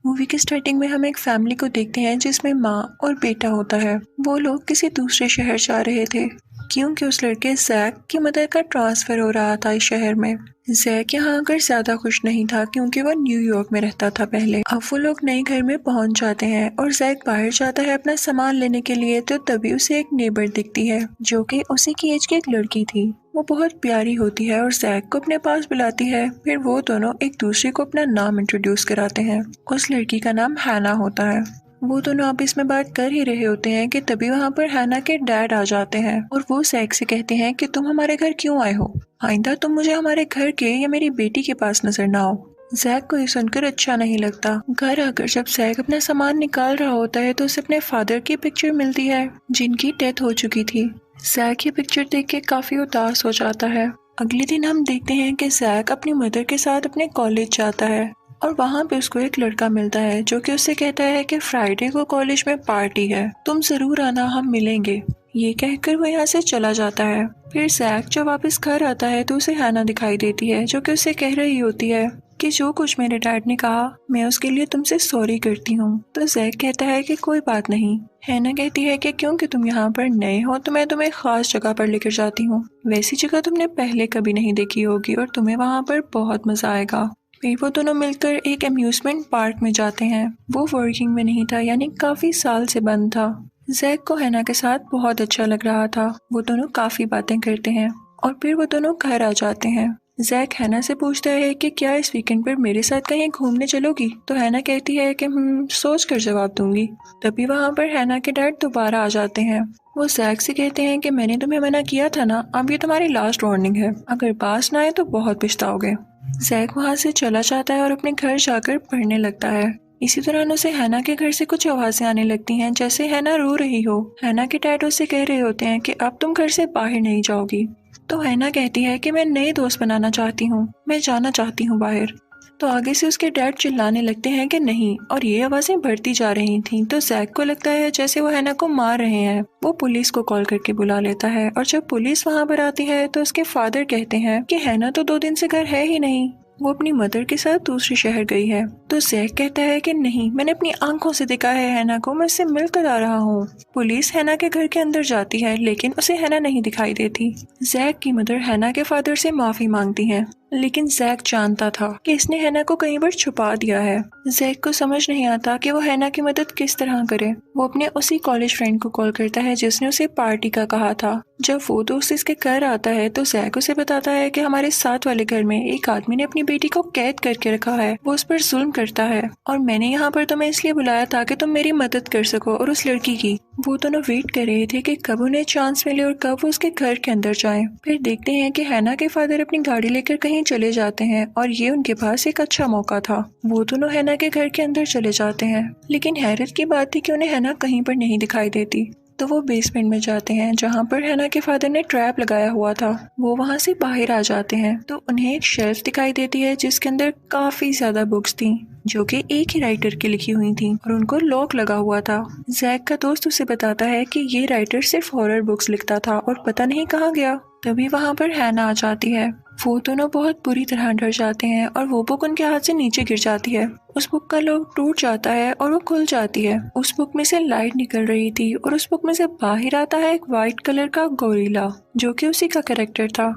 Movie के starting में हम एक फैमिली को देखते हैं जिसमें माँ और बेटा होता है। वो लोग किसी दूसरे शहर जा रहे थे क्योंकि उस लड़के जैक की मदर का ट्रांसफर हो रहा था इस शहर में। जैक यहाँ आकर ज्यादा खुश नहीं था क्योंकि वो न्यूयॉर्क में रहता था पहले। अब वो लोग नए घर में पहुंच जाते हैं और जैक बाहर जाता है अपना सामान लेने के लिए, तो तभी उसे एक नेबर दिखती है जो कि उसी की एज की एक लड़की थी। वो बहुत प्यारी होती है और जैक को अपने पास बुलाती है। फिर वो दोनों एक दूसरे को अपना नाम इंट्रोड्यूस कराते हैं। उस लड़की का नाम हैना होता है। वो दोनों आपस में बात कर ही रहे होते हैं कि तभी वहाँ पर हैना के डैड आ जाते हैं और वो जैक से कहते हैं कि तुम हमारे घर क्यों आए हो? आइंदा तुम मुझे हमारे घर के या मेरी बेटी के पास नजर ना आओ। जैक को ये सुनकर अच्छा नहीं लगता। घर आकर जब जैक अपना सामान निकाल रहा होता है तो उसे अपने फादर की पिक्चर मिलती है जिनकी डेथ हो चुकी थी। जैक ये पिक्चर देख के काफी उदास हो जाता है। अगले दिन हम देखते हैं कि जैक अपनी मदर के साथ अपने कॉलेज जाता है और वहाँ पे उसको एक लड़का मिलता है जो कि उससे कहता है कि फ्राइडे को कॉलेज में पार्टी है, तुम जरूर आना, हम मिलेंगे। ये कहकर वो यहाँ से चला जाता है। फिर जैक जब वापस घर आता है तो उसे हैना दिखाई देती है जो कि उसे कह रही होती है कि जो कुछ मेरे डैड ने कहा मैं उसके लिए तुमसे सॉरी करती हूँ। तो जैक कहता है कि कोई बात नहीं। हैना कहती है कि क्योंकि तुम यहाँ पर नए हो तो मैं तुम्हें खास जगह पर लेकर जाती हूँ। वैसी जगह तुमने पहले कभी नहीं देखी होगी और तुम्हें वहाँ पर बहुत मजा आएगा। फिर वो दोनों मिलकर एक अम्यूजमेंट पार्क में जाते हैं। वो वर्किंग में नहीं था, यानी काफी साल से बंद था। जैक को हैना के साथ बहुत अच्छा लग रहा था। वो दोनों काफी बातें करते हैं और फिर वो दोनों घर आ जाते हैं। जैक हैना से पूछता है कि क्या इस वीकेंड पर मेरे साथ कहीं घूमने चलोगी? तो हैना कहती है कि सोच कर जवाब दूंगी। तभी वहाँ पर हैना के डैड दोबारा आ जाते हैं। वो जैक से कहते हैं कि मैंने तुम्हें मना किया था ना, अब ये तुम्हारी लास्ट वार्निंग है, अगर पास ना आए तो बहुत पछताओगे। जैक वहाँ से चला जाता है और अपने घर जाकर पढ़ने लगता है। इसी दौरान उसे हैना के घर से कुछ आवाजें आने लगती हैं, जैसे हैना रो रही हो। हैना के डैड उससे कह रहे होते हैं कि अब तुम घर से बाहर नहीं जाओगी। तो हैना कहती है कि मैं नए दोस्त बनाना चाहती हूँ, मैं जाना चाहती हूँ बाहर। तो आगे से उसके डैड चिल्लाने लगते हैं कि नहीं, और ये आवाजें बढ़ती जा रही थीं। तो जैक को लगता है जैसे वो हैना को मार रहे हैं। वो पुलिस को कॉल करके बुला लेता है और जब पुलिस वहाँ पर आती है तो उसके फादर कहते हैं कि हैना तो 2 दिन से घर है ही नहीं, वो अपनी मदर के साथ दूसरे शहर गई है। तो जैक कहता है कि नहीं, मैंने अपनी आंखों से देखा है हैना को, मैं उससे मिलकर आ रहा हूँ। पुलिस हैना के घर के अंदर जाती है लेकिन उसे हैना नहीं दिखाई देती। जैक की मदर हैना के फादर से माफी मांगती है, लेकिन जैक जानता था कि इसने हैना को कहीं पर छुपा दिया है। जैक को समझ नहीं आता कि वो हैना की मदद किस तरह करे। वो अपने उसी कॉलेज फ्रेंड को कॉल करता है जिसने उसे पार्टी का कहा था। जब वो दोस्त इसके घर आता है तो जैक उसे बताता है कि हमारे साथ वाले घर में एक आदमी ने अपनी बेटी को कैद करके रखा है, वो उस पर जुल्म करता है और मैंने यहाँ पर तुम्हें इसलिए बुलाया था कि तुम मेरी मदद कर सको और उस लड़की की। वो दोनों वेट कर रहे थे कि कब उन्हें चांस मिले और कब वो उसके घर के अंदर जाएं। फिर देखते हैं कि हैना के फादर अपनी गाड़ी लेकर कहीं चले जाते हैं और ये उनके पास एक अच्छा मौका था। वो दोनों हैना के घर के अंदर चले जाते हैं, लेकिन हैरत की बात थी कि उन्हें हैना कहीं पर नहीं दिखाई देती। तो वो बेसमेंट में जाते हैं जहाँ पर हैना के फादर ने ट्रैप लगाया हुआ था। वो वहाँ से बाहर आ जाते हैं तो उन्हें एक शेल्फ दिखाई देती है जिसके अंदर काफी ज्यादा बुक्स थी जो कि एक ही राइटर की लिखी हुई थी और उनको लॉक लगा हुआ था। जैक का दोस्त उसे बताता है कि ये राइटर सिर्फ हॉरर बुक्स लिखता था और पता नहीं कहाँ गया। तभी वहाँ पर हैना आ जाती है। वो दोनों बहुत बुरी तरह डर जाते हैं और वो बुक उनके हाथ से नीचे गिर जाती है। उस बुक का लॉक टूट जाता है और वो खुल जाती है। उस बुक में से लाइट निकल रही थी और उस बुक में से बाहर आता है एक व्हाइट कलर का गोरिल्ला जो कि उसी का कैरेक्टर था।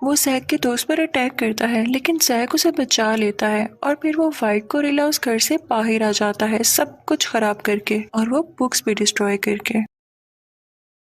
वो जैक के दोस्त पर अटैक करता है लेकिन जैक उसे बचा लेता है और फिर वो व्हाइट गोरिल्ला उस घर से बाहर आ जाता है, सब कुछ खराब करके और वो बुक्स भी डिस्ट्रॉय करके,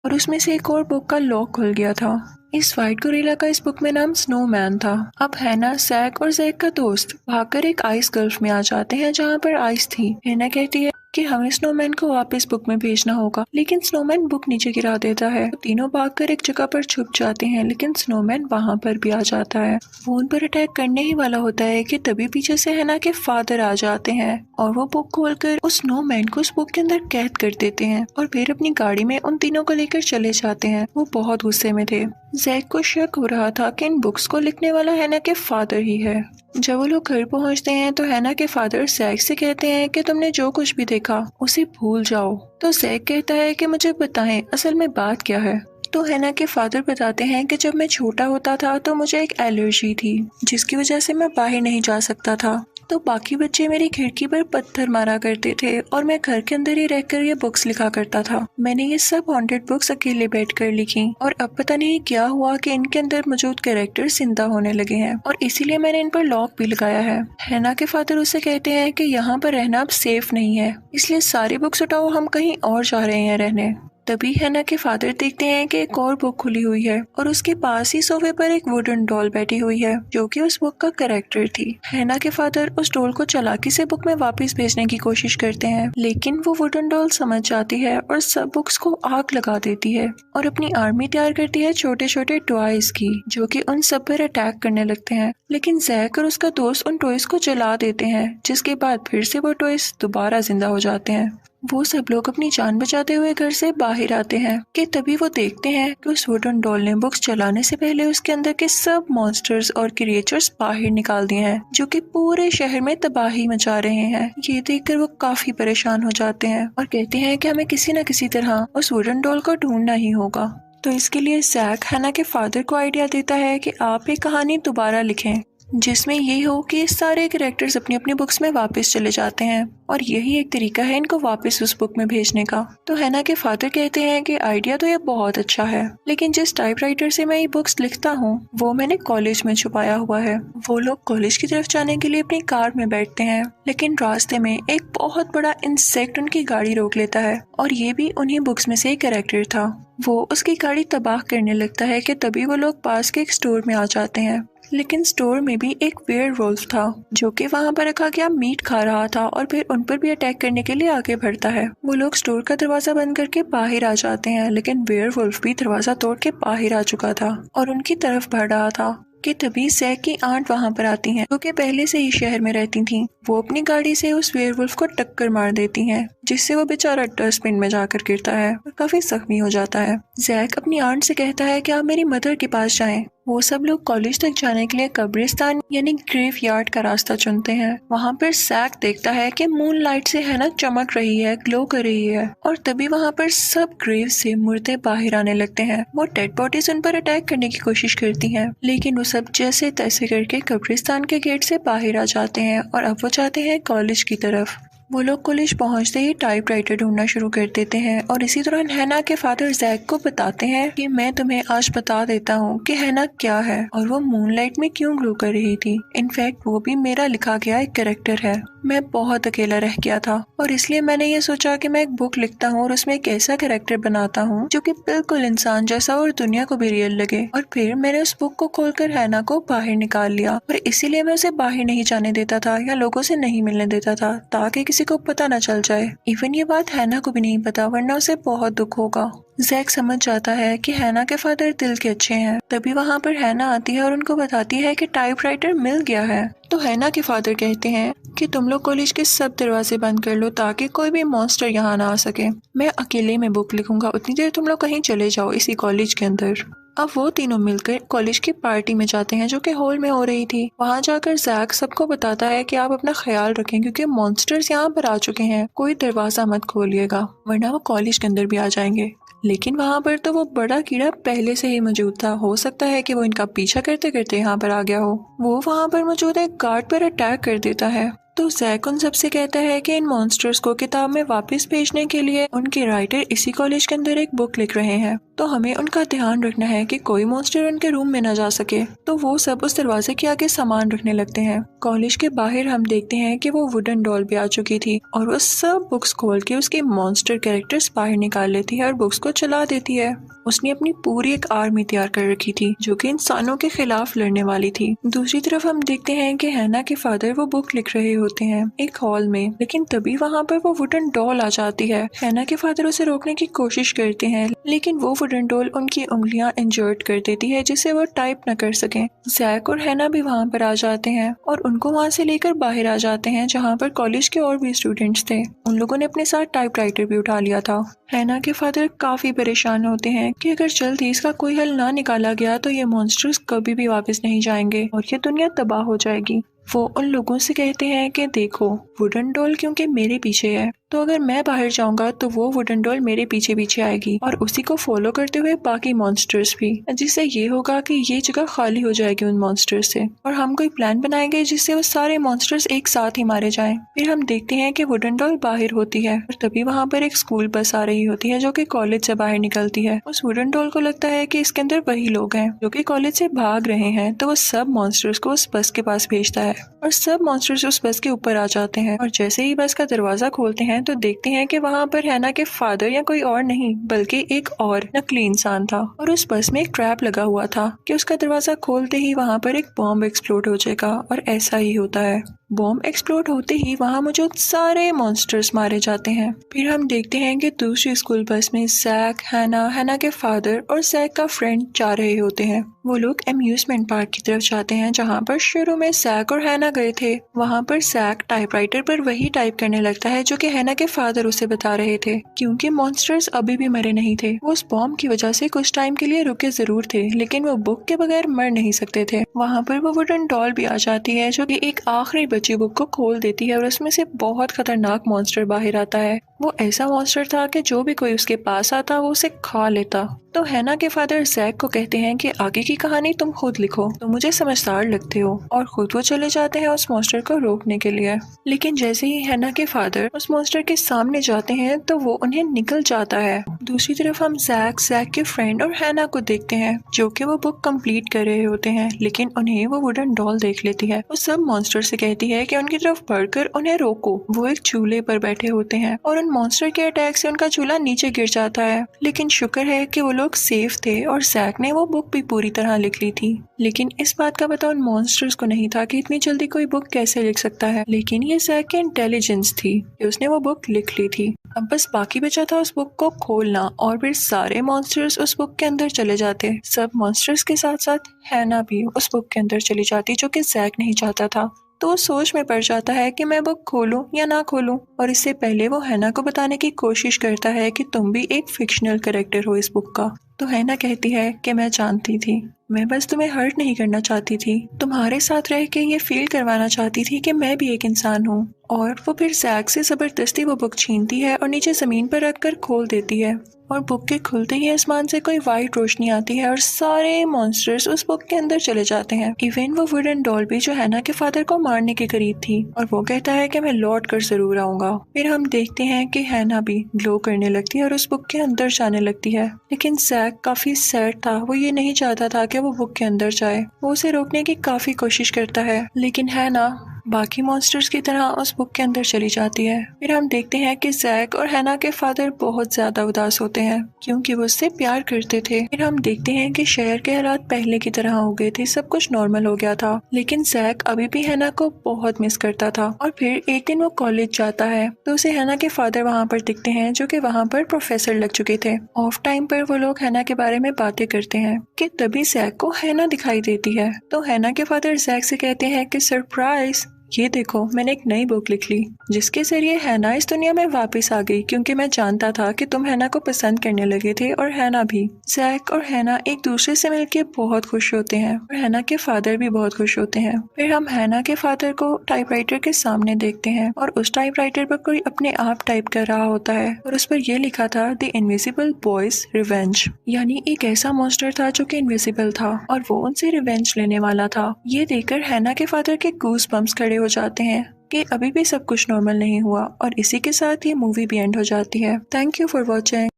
और उसमें से एक और बुक का लॉक खुल गया था। इस व्हाइट गोरिल्ला का इस बुक में नाम स्नोमैन था। अब हैना, जैक और जैक का दोस्त भागकर एक आइस गल्फ में आ जाते हैं जहाँ पर आइस थी। हैना कहती है कि हमें स्नोमैन को वापस बुक में भेजना होगा, लेकिन स्नोमैन बुक नीचे गिरा देता है। तो तीनों भागकर एक जगह पर छुप जाते हैं, लेकिन स्नोमैन वहाँ पर भी आ जाता है। वो उन पर अटैक करने ही वाला होता है कि तभी पीछे से हैना के फादर आ जाते हैं और वो बुक खोलकर उस स्नोमैन को उस बुक के अंदर कैद कर देते हैं और फिर अपनी गाड़ी में उन तीनों को लेकर चले जाते हैं। वो बहुत गुस्से में थे। जैक को शक हो रहा था कि इन बुक्स को लिखने वाला हैना के फादर ही है। जब वो लोग घर पहुंचते हैं तो हैना के फादर जैक से कहते हैं कि तुमने जो कुछ भी देखा उसे भूल जाओ। तो जैक कहता है कि मुझे बताएं असल में बात क्या है। तो हैना के फादर बताते हैं कि जब मैं छोटा होता था तो मुझे एक एलर्जी थी जिसकी वजह से मैं बाहर नहीं जा सकता था। तो बाकी बच्चे मेरी खिड़की पर पत्थर मारा करते थे और मैं घर के अंदर ही रहकर ये बुक्स लिखा करता था। मैंने ये सब हॉन्टेड बुक्स अकेले बैठकर लिखी और अब पता नहीं क्या हुआ कि इनके अंदर मौजूद कैरेक्टर जिंदा होने लगे हैं और इसीलिए मैंने इन पर लॉक भी लगाया है। हैना के फादर उससे कहते हैं कि यहाँ पर रहना अब सेफ नहीं है, इसलिए सारी बुक्स उठाओ, हम कहीं और जा रहे हैं रहने। तभी हैना के फादर देखते हैं कि एक और बुक खुली हुई है और उसके पास ही सोफे पर एक वुडन डॉल बैठी हुई है जो कि उस बुक का कैरेक्टर थी। हैना के फादर उस डॉल को चालाकी से बुक में वापस भेजने की कोशिश करते हैं, लेकिन वो वुडन डॉल समझ जाती है और सब बुक्स को आग लगा देती है और अपनी आर्मी तैयार करती है छोटे छोटे टॉयज की, जो कि उन सब पर अटैक करने लगते हैं। लेकिन जैक और उसका दोस्त उन टॉयज को जला देते हैं, जिसके बाद फिर से वो टॉयज दोबारा जिंदा हो जाते हैं। वो सब लोग अपनी जान बचाते हुए घर से बाहर आते हैं कि तभी वो देखते हैं कि उस वुडन डॉल ने बुक्स चलाने से पहले उसके अंदर के सब मॉन्स्टर्स और क्रिएचर्स बाहर निकाल दिए हैं, जो कि पूरे शहर में तबाही मचा रहे हैं। ये देखकर वो काफी परेशान हो जाते हैं और कहते हैं कि हमें किसी न किसी तरह उस वुडन डॉल को ढूंढना ही होगा। तो इसके लिए जैक हैना के फादर को आइडिया देता है कि आप एक कहानी दोबारा लिखें जिसमें ये हो कि सारे कैरेक्टर्स अपनी अपनी बुक्स में वापस चले जाते हैं और यही एक तरीका है इनको वापस उस बुक में भेजने का। तो हैना के फादर कहते हैं कि आइडिया तो ये बहुत अच्छा है, लेकिन जिस टाइपराइटर से मैं ये बुक्स लिखता हूँ वो मैंने कॉलेज में छुपाया हुआ है। वो लोग कॉलेज की तरफ जाने के लिए अपनी कार में बैठते हैं, लेकिन रास्ते में एक बहुत बड़ा इंसेक्ट उनकी गाड़ी रोक लेता है और ये भी उन्हीं बुक्स में से एक कैरेक्टर था। वो उसकी गाड़ी तबाह करने लगता है कि तभी वो लोग पास के एक स्टोर में आ जाते हैं, लेकिन स्टोर में भी एक वेयरवुल्फ था जो कि वहां पर रखा गया मीट खा रहा था और फिर उन पर भी अटैक करने के लिए आगे बढ़ता है। वो लोग स्टोर का दरवाजा बंद करके बाहर आ जाते हैं, लेकिन वेयरवुल्फ भी दरवाजा तोड़ के बाहर आ चुका था और उनकी तरफ बढ़ रहा था कि तभी जैक की आंट वहां पर आती हैं, जो कि पहले से ही शहर में रहती थीं। वो अपनी गाड़ी से उस वेयरवुल्फ को टक्कर मार देती हैं, जिससे वो बेचारा डस्टबिन में जाकर गिरता है और काफी जख्मी हो जाता है। जैक अपनी आंट से कहता है कि आप मेरी मदर के पास जाएं। वो सब लोग कॉलेज तक जाने के लिए कब्रिस्तान यानी ग्रेवयार्ड का रास्ता चुनते हैं। वहाँ पर जैक देखता है कि मून लाइट से हैना चमक रही है, ग्लो कर रही है और तभी वहाँ पर सब ग्रेव से मुर्दे बाहर आने लगते हैं। वो डेड बॉडीज उन पर अटैक करने की कोशिश करती हैं, लेकिन वो सब जैसे तैसे करके कब्रिस्तान के गेट से बाहर आ जाते हैं और अब वो जाते हैं कॉलेज की तरफ। वो लोग कॉलेज पहुंचते ही टाइपराइटर ढूंढना शुरू कर देते हैं और इसी दौरान हैना के फादर जैक को बताते हैं कि मैं तुम्हें आज बता देता हूँ कि हैना क्या है और वो मूनलाइट में क्यों ग्लो कर रही थी। इनफैक्ट वो भी मेरा लिखा गया एक कैरेक्टर है। मैं बहुत अकेला रह गया था और इसलिए मैंने ये सोचा कि मैं एक बुक लिखता हूँ और उसमें एक ऐसा कैरेक्टर बनाता हूँ जो कि बिल्कुल इंसान जैसा और दुनिया को भी रियल लगे। और फिर मैंने उस बुक को खोलकर हैना को बाहर निकाल लिया और इसीलिए मैं उसे बाहर नहीं जाने देता था या लोगों से नहीं मिलने देता था, ताकि किसी को पता न चल जाए। इवन ये बात हैना को भी नहीं पता, वरना उसे बहुत दुख होगा। जैक समझ जाता है कि हैना के फादर दिल के अच्छे हैं। तभी वहाँ पर हैना आती है और उनको बताती है कि टाइपराइटर मिल गया है। तो हैना के फादर कहते हैं कि तुम लोग कॉलेज के सब दरवाजे बंद कर लो ताकि कोई भी मॉन्स्टर यहाँ ना आ सके। मैं अकेले में बुक लिखूंगा, उतनी देर तुम लोग कहीं चले जाओ इसी कॉलेज के अंदर। अब वो तीनों मिलकर कॉलेज की पार्टी में जाते हैं जो कि हॉल में हो रही थी। वहाँ जाकर जैक सबको बताता है कि आप अपना ख्याल रखें क्योंकि मॉन्स्टर्स यहाँ पर आ चुके हैं, कोई दरवाजा मत खोलिएगा वरना वो कॉलेज के अंदर भी आ जाएंगे। लेकिन वहाँ पर तो वो बड़ा कीड़ा पहले से ही मौजूद था, हो सकता है कि वो इनका पीछा करते करते यहाँ पर आ गया हो। वो वहाँ पर मौजूद एक गार्ड पर अटैक कर देता है। तो जैक उन सबसे कहता है कि इन मॉन्स्टर्स को किताब में वापस भेजने के लिए उनके राइटर इसी कॉलेज के अंदर एक बुक लिख रहे हैं, तो हमें उनका ध्यान रखना है कि कोई मॉन्स्टर उनके रूम में न जा सके। तो वो सब उस दरवाजे के आगे सामान रखने लगते हैं। कॉलेज के बाहर हम देखते हैं कि वो वुडन डॉल भी आ चुकी थी और वो सब बुक्स खोल के उसके मॉन्स्टर कैरेक्टर्स बाहर निकाल लेती है और बुक्स को चला देती है। उसने अपनी पूरी एक आर्मी तैयार कर रखी थी जो कि इंसानों के खिलाफ लड़ने वाली थी। दूसरी तरफ हम देखते हैं कि हैना के फादर वो बुक लिख रहे होते हैं एक हॉल में, लेकिन तभी वहाँ पर वो वुडन डॉल आ जाती है। हैना के फादर उसे रोकने की कोशिश करते हैं, लेकिन वो वुडन डॉल उनकी उंगलियां इंजर्ड कर देती है जिससे वो टाइप न कर सके। जैक और हैना भी वहाँ पर आ जाते हैं और उनको वहाँ से लेकर बाहर आ जाते हैं जहाँ पर कॉलेज के और भी स्टूडेंट्स थे। उन लोगों ने अपने साथ टाइपराइटर भी उठा लिया था। हैना के फादर काफी परेशान होते हैं कि अगर जल्दी इसका कोई हल ना निकाला गया तो ये मॉन्स्टर्स कभी भी वापस नहीं जाएंगे और ये दुनिया तबाह हो जाएगी। वो उन लोगों से कहते हैं कि देखो, वुडन डॉल क्योंकि मेरे पीछे है तो अगर मैं बाहर जाऊंगा तो वो वुडन डॉल मेरे पीछे पीछे आएगी और उसी को फॉलो करते हुए बाकी मॉन्स्टर्स भी, जिससे ये होगा कि ये जगह खाली हो जाएगी उन मॉन्स्टर्स से और हम कोई प्लान बनाएंगे जिससे वो सारे मॉन्स्टर्स एक साथ ही मारे जाएं। फिर हम देखते हैं कि वुडन डॉल बाहर होती है और तभी वहाँ पर एक स्कूल बस आ रही होती है जो कि कॉलेज से बाहर निकलती है। उस वुडन डॉल को लगता है कि इसके अंदर वही लोग हैं जो कि कॉलेज से भाग रहे हैं, तो वो सब मॉन्स्टर्स को उस बस के पास भेजता है और सब मॉन्स्टर्स उस बस के ऊपर आ जाते हैं। और जैसे ही बस का दरवाजा खोलते हैं तो देखते हैं कि वहाँ पर हैना के फादर या कोई और नहीं बल्कि एक और नकली इंसान था और उस बस में एक ट्रैप लगा हुआ था कि उसका दरवाजा खोलते ही वहाँ पर एक बॉम्ब एक्सप्लोड हो जाएगा। और ऐसा ही होता है। बॉम्ब एक्सप्लोड होते ही वहाँ मौजूद सारे मॉन्स्टर्स मारे जाते हैं। फिर हम देखते हैं कि दूसरी स्कूल बस में जैक, हैना के फादर और जैक का फ्रेंड जा रहे होते हैं। वो लोग अम्यूजमेंट पार्क की तरफ जाते हैं जहाँ पर शुरू में जैक और हैना गए थे। वहाँ पर जैक टाइपराइटर पर वही टाइप करने लगता है जो कि हैना के फादर उसे बता रहे थे, क्योंकि मॉन्स्टर्स अभी भी मरे नहीं थे। वो उस बॉम्ब की वजह से कुछ टाइम के लिए रुके जरूर थे, लेकिन वो बुक के बगैर मर नहीं सकते थे। वहाँ पर वो वुडन डॉल भी आ जाती है जो कि एक आखिरी बची बुक को खोल देती है और उसमें से बहुत खतरनाक मॉन्स्टर बाहर आता है। वो ऐसा मॉन्स्टर था कि जो भी कोई उसके पास आता वो उसे खा लेता। तो हैना के फादर जैक को कहते हैं कि आगे की कहानी तुम खुद लिखो, तो मुझे समझदार लगते हो, और खुद वो चले जाते हैं उस मॉन्स्टर को रोकने के लिए। लेकिन जैसे ही हैना के फादर उस मॉन्स्टर के सामने जाते हैं तो वो उन्हें निकल जाता है। दूसरी तरफ हम जैक के फ्रेंड और हैना को देखते हैं जो कि वो बुक कंप्लीट कर रहे होते हैं, लेकिन उन्हें वो वुडन डॉल देख लेती है। वो सब मॉन्स्टर से कहती है कि उनकी तरफ बढ़कर उन्हें रोको। वो एक चूल्हे पर बैठे होते हैं और उन मॉन्स्टर के अटैक से उनका चूल्हा नीचे गिर जाता है, लेकिन शुक्र है कि वो लोग सेफ थे और जैक ने वो बुक भी पूरी तरह लिख ली थी। लेकिन इस बात का पता उन मॉन्स्टर्स को नहीं था कि इतनी जल्दी कोई बुक कैसे लिख सकता है, लेकिन ये जैक की इंटेलिजेंस थी कि उसने वो बुक लिख ली थी। अब बस बाकी बचा था उस बुक को खोलना और फिर सारे मॉन्स्टर्स उस बुक के अंदर चले जाते। सब मॉन्स्टर्स के साथ साथ हैना भी उस बुक के अंदर चली जाती, जो कि जैक नहीं चाहता था। तो वो सोच में पड़ जाता है कि मैं बुक खोलूं या ना खोलूं, और इससे पहले वो हैना को बताने की कोशिश करता है कि तुम भी एक फिक्शनल कैरेक्टर हो इस बुक का। तो हैना कहती है कि मैं जानती थी, मैं बस तुम्हें हर्ट नहीं करना चाहती थी, तुम्हारे साथ रह के ये फील करवाना चाहती थी कि मैं भी एक इंसान हूँ। और वो फिर जैक से जबरदस्ती वो बुक छीनती है और नीचे जमीन पर रखकर खोल देती है, और बुक के खुलते ही आसमान से कोई वाइट रोशनी आती है और सारे मॉन्स्टर्स उस बुक के अंदर चले जाते हैं। इवन वो वुडन डॉल भी जो हैना के फादर को मारने के करीब थी, और वो कहता है कि मैं लौट कर जरूर आऊंगा। फिर हम देखते हैं कि हैना भी ग्लो करने लगती है और उस बुक के अंदर जाने लगती है, लेकिन जैक काफी सैड था। वो ये नहीं चाहता था कि वो बुक के अंदर जाए। वो उसे रोकने की काफी कोशिश करता है, लेकिन हैना बाकी मॉन्स्टर्स की तरह उस बुक के अंदर चली जाती है। फिर हम देखते हैं कि जैक और हैना के फादर बहुत ज्यादा उदास होते हैं क्योंकि वो उससे प्यार करते थे। फिर हम देखते हैं कि शहर के हालात पहले की तरह हो गए थे, सब कुछ नॉर्मल हो गया था, लेकिन जैक अभी भी हैना को बहुत मिस करता था। और फिर एक दिन वो कॉलेज जाता है तो उसे हैना के फादर वहाँ पर दिखते हैं जो कि वहाँ पर प्रोफेसर लग चुके थे। ऑफ टाइम पर वो लोग हैना के बारे में बातें करते हैं कि तभी जैक को हैना दिखाई देती है। तो हैना के फादर जैक से कहते हैं कि सरप्राइज, ये देखो मैंने एक नई बुक लिख ली जिसके जरिए हैना इस दुनिया में वापस आ गई, क्योंकि मैं जानता था कि तुम हैना को पसंद करने लगे थे और हैना भी। जैक और हैना एक दूसरे से मिलके बहुत खुश होते हैं और हैना के फादर भी बहुत खुश होते हैं। फिर हम हैना के फादर को टाइपराइटर के सामने देखते हैं और उस टाइपराइटर पर कोई अपने आप टाइप कर रहा होता है और उस पर यह लिखा था द इनविजिबल बॉयज रिवेंज, यानी एक ऐसा मॉन्स्टर था जो कि इनविजिबल था और वो उनसे रिवेंज लेने वाला था। ये देखकर हैना के फादर के गूज बम्प्स खड़े हो जाते हैं कि अभी भी सब कुछ नॉर्मल नहीं हुआ, और इसी के साथ ये मूवी भी एंड हो जाती है। Thank you for watching.